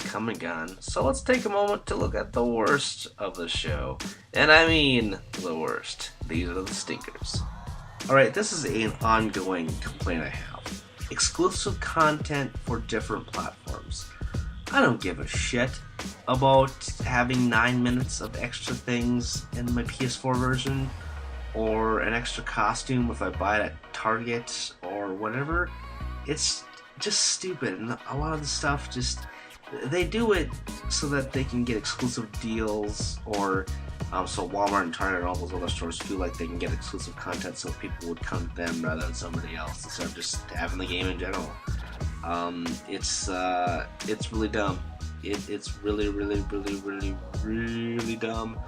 come and gone, so let's take a moment to look at the worst of the show. And I mean the worst. These are the stinkers. Alright, this is an ongoing complaint I have. Exclusive content for different platforms. I don't give a shit about having 9 minutes of extra things in my PS4 version, or an extra costume if I buy it at Target or whatever. It's just stupid, and a lot of the stuff they do it so that they can get exclusive deals, or so Walmart and Target and all those other stores feel like they can get exclusive content, so people would come to them rather than somebody else instead of just having the game in general. It's really dumb. It's really dumb,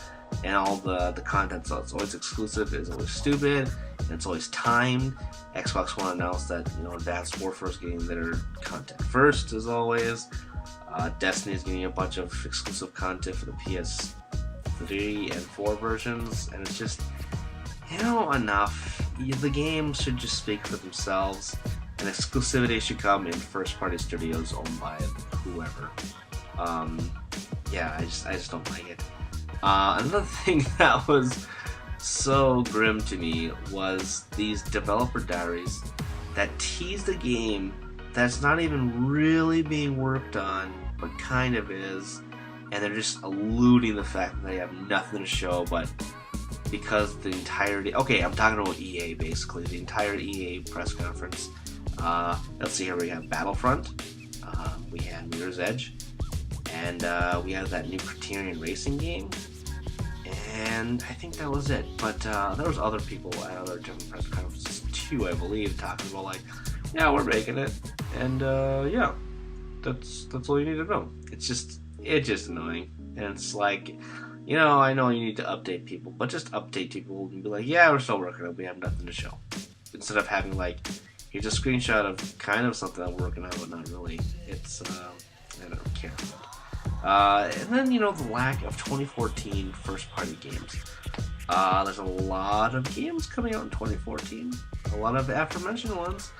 and all the content, so it's always exclusive, it's always stupid, and it's always timed. Xbox One announced that Advanced Warfare is getting their content first, as always. Destiny is getting a bunch of exclusive content for the PS3 and 4 versions, and it's just, enough. The games should just speak for themselves, and exclusivity should come in first-party studios owned by whoever. I just don't like it. Another thing that was so grim to me was these developer diaries that teased a game that's not even really being worked on, but kind of is, and they're just alluding the fact that they have nothing to show, but because the entirety... Okay, I'm talking about EA, basically. The entire EA press conference. Let's see here, we have Battlefront, we had Mirror's Edge, and we have that new Criterion Racing game, and I think that was it. But there was other people at other different press conferences too, I believe, talking about like, yeah, we're making it, and that's all you need to know. It's just annoying, and it's like, I know you need to update people, but just update people and be like, yeah, we're still working on it, we have nothing to show, instead of having like, here's a screenshot of kind of something I'm working on, but not really. It's I don't care. And then the lack of 2014 first-party games. There's a lot of games coming out in 2014. A lot of aforementioned ones,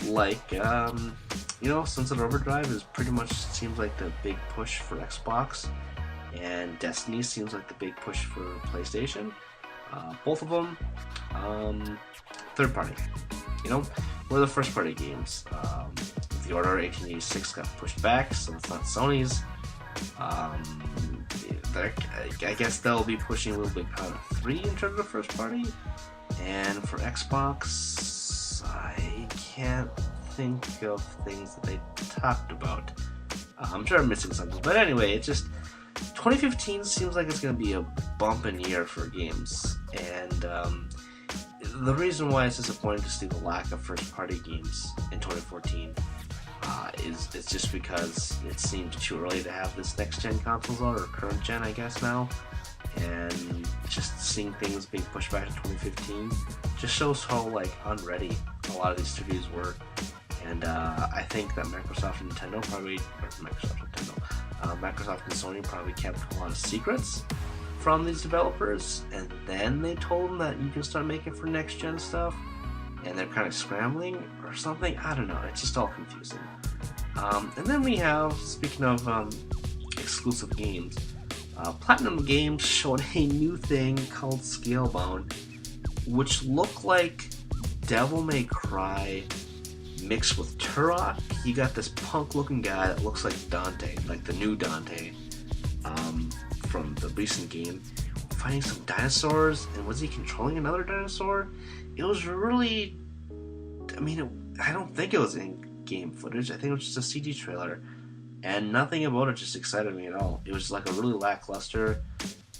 like Sunset Overdrive is pretty much seems like the big push for Xbox, and Destiny seems like the big push for PlayStation. Both of them third-party. One of the first-party games. The Order 1886 got pushed back, so it's not Sony's. I guess they'll be pushing a little bit Powder 3 in terms of first party. And for Xbox, I can't think of things that they talked about. I'm sure I'm missing something. But anyway, it's just 2015 seems like it's going to be a bumping year for games. And the reason why it's disappointing to see the lack of first party games in 2014 is just because it seemed too early to have this next gen consoles out, or current gen I guess now, and just seeing things being pushed back to 2015 just shows how unready a lot of these studios were. And I think that Microsoft and Sony probably kept a lot of secrets from these developers, and then they told them that you can start making for next gen stuff, and they're kind of scrambling or something. I don't know, it's just all confusing. And then we have, speaking of exclusive games, Platinum Games showed a new thing called Scalebound, which looked like Devil May Cry mixed with Turok. You got this punk looking guy that looks like Dante, like the new Dante from the recent game, fighting some dinosaurs, and was he controlling another dinosaur? It was really, I don't think it was in-game footage. I think it was just a CG trailer, and nothing about it just excited me at all. It was like a really lackluster.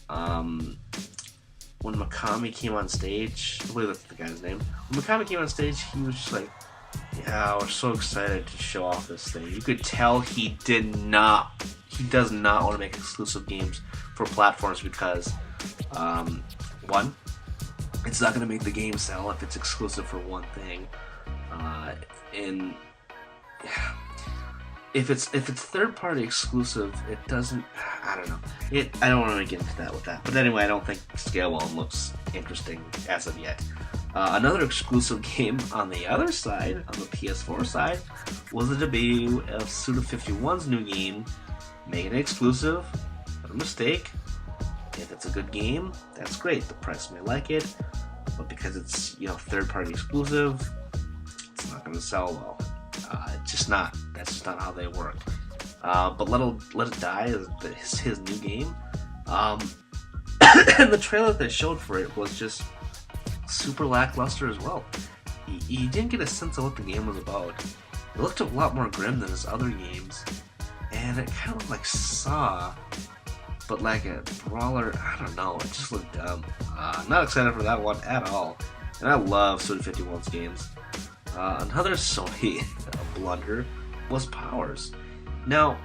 When Mikami came on stage, I believe that's the guy's name. When Mikami came on stage, he was just like, yeah, we're so excited to show off this thing. You could tell he does not want to make exclusive games for platforms because, one, it's not going to make the game sell if it's exclusive for one thing. And if it's third-party exclusive, it doesn't. I don't know. I don't want to get into that with that. But anyway, I don't think Scalebound looks interesting as of yet. Another exclusive game on the other side, on the PS4 side, was the debut of Suda51's new game, Make it exclusive, not a mistake. If it's a good game, that's great. The press may like it, but because it's third-party exclusive, it's not going to sell well. It's just not. That's just not how they work. But Let It Die is his new game. And the trailer that they showed for it was just super lackluster as well. You didn't get a sense of what the game was about. It looked a lot more grim than his other games, and it kind of looked like Saw, but like a brawler. I don't know. It just looked dumb. Not excited for that one at all. And I love Suda51's games. Another Sony blunder was Powers. Now,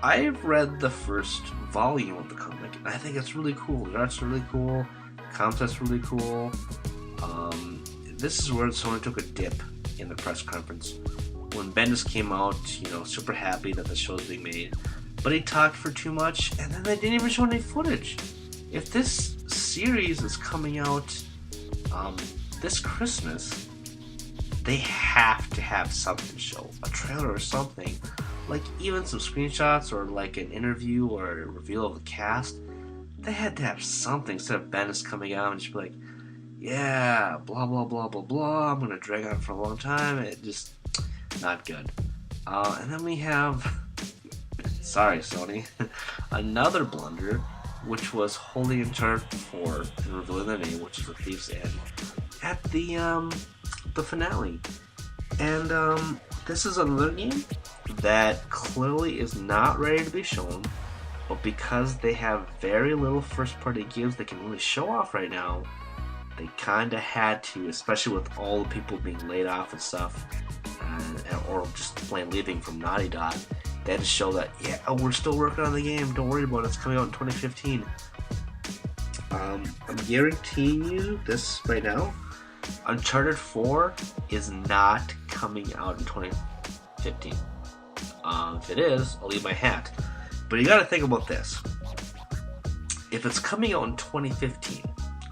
I've read the first volume of the comic, and I think it's really cool. The art's really cool. The concept's really cool. This is where Sony took a dip in the press conference. When Bendis came out, super happy that the show's being made, but he talked for too much, and then they didn't even show any footage. If this series is coming out this Christmas, they have to have something to show, a trailer or something, like even some screenshots or like an interview or a reveal of the cast. They had to have something instead of Bendis coming out and just be like, yeah, blah blah blah blah blah, I'm gonna drag on for a long time. It just not good. And then we have sorry Sony, another blunder, which was holding in charge for and revealing their name, which is the Thieves End, at the finale. And this is another game that clearly is not ready to be shown, but because they have very little first party games they can really show off right now, they kinda had to, especially with all the people being laid off and stuff, or just plain leaving from Naughty Dog. They had to show that, yeah, we're still working on the game, don't worry about it, it's coming out in 2015. I'm guaranteeing you this right now, Uncharted 4 is not coming out in 2015. If it is, I'll leave my hat. But you gotta think about this. If it's coming out in 2015,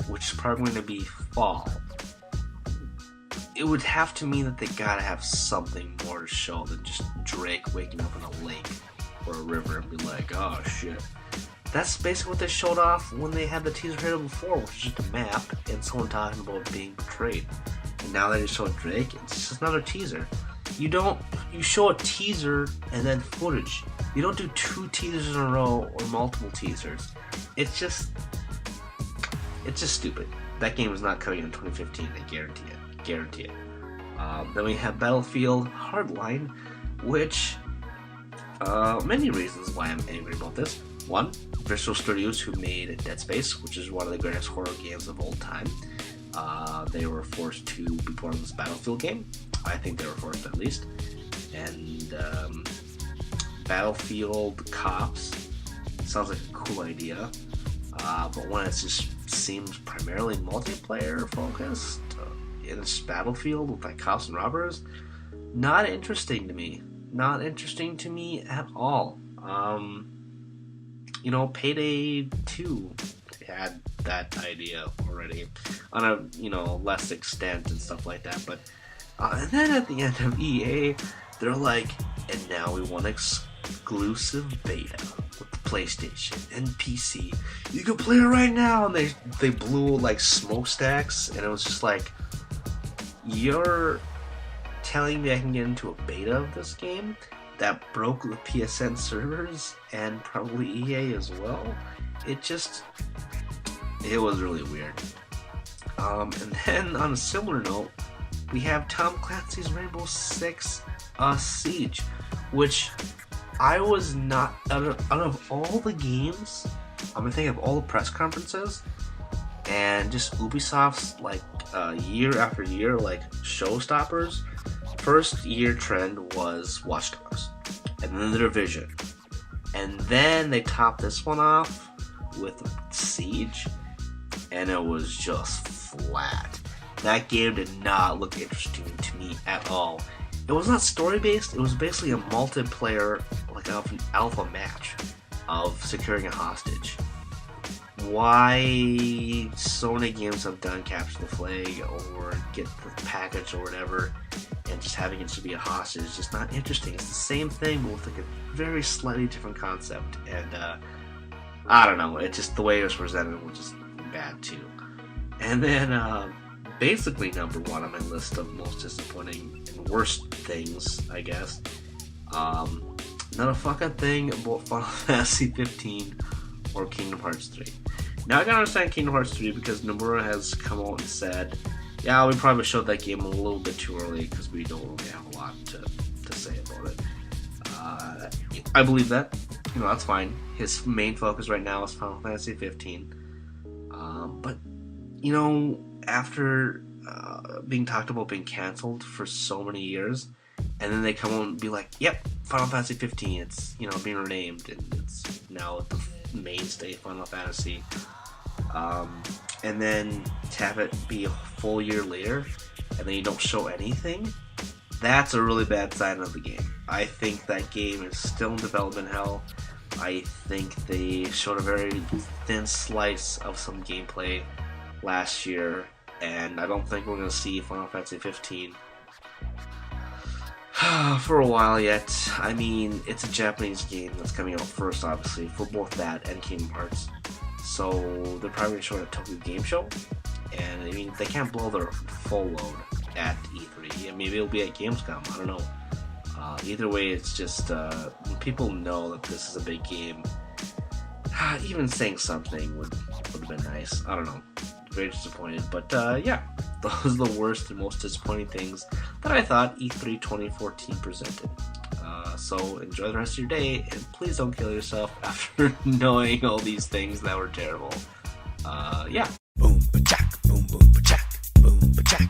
which is probably going to be fall, it would have to mean that they gotta have something more to show than just Drake waking up in a lake or a river and be like, oh shit. That's basically what they showed off when they had the teaser trailer before, which is just a map and someone talking about being betrayed. And now they just showed Drake, it's just another teaser. You show a teaser and then footage. You don't do 2 teasers in a row or multiple teasers. It's just stupid. That game is not coming in 2015, I guarantee it. Then we have Battlefield Hardline, which, many reasons why I'm angry about this. One, Visual Studios, who made Dead Space, which is one of the greatest horror games of all time. They were forced to be part of this Battlefield game. I think they were forced at least. And Battlefield Cops sounds like a cool idea, but when it just seems primarily multiplayer focused, in this Battlefield with like cops and robbers, not interesting to me. Not interesting to me at all. Payday 2 had that idea already on a less extent and stuff like that, but and then at the end of EA, they're like, and now we want exclusive beta with the PlayStation and PC. You can play it right now, and they blew like smokestacks, and it was just like, you're telling me I can get into a beta of this game that broke the PSN servers and probably EA as well? It was really weird. And then on a similar note, we have Tom Clancy's Rainbow Six Siege, which I was not, out of all the games, I'm gonna think of all the press conferences and just Ubisoft's like year after year like showstoppers. First year trend was Watch Dogs, and then The Division, and then they topped this one off with Siege, and it was just flat. That game did not look interesting to me at all. It was not story-based, it was basically a multiplayer, like an alpha match of securing a hostage. Why Sony games have done Capture the Flag or Get the Package or whatever, and just having it to be a hostage is just not interesting. It's the same thing, but with like a very slightly different concept. And I don't know, it just, the way it was presented was just bad too. And then basically number one on my list of most disappointing and worst things, I guess. Not a fucking thing about Final Fantasy 15 or Kingdom Hearts 3. Now I can understand Kingdom Hearts 3 because Nomura has come out and said, yeah, we probably showed that game a little bit too early because we don't really have a lot to say about it. I believe that. You know, that's fine. His main focus right now is Final Fantasy 15. But, you know, after being talked about being cancelled for so many years, and then they come on and be like, yep, Final Fantasy 15, it's, you know, being renamed, and it's now the mainstay Final Fantasy. And then to have it be a full year later, and then you don't show anything, that's a really bad sign of the game. I think that game is still in development hell. I think they showed a very thin slice of some gameplay last year, and I don't think we're going to see Final Fantasy 15 for a while yet. I mean, it's a Japanese game that's coming out first, obviously, for both that and Kingdom Hearts. So they're probably going to show it at Tokyo Game Show, and I mean, they can't blow their full load at E3. Yeah, maybe it'll be at Gamescom, I don't know. Either way, it's just, people know that this is a big game. Even saying something would have been nice. I don't know. Very disappointed. But, yeah, those are the worst and most disappointing things that I thought E3 2014 presented. So enjoy the rest of your day, and please don't kill yourself after knowing all these things that were terrible. Yeah. Boom, ba-jack, boom, boom, ba-jack, boom, ba-jack.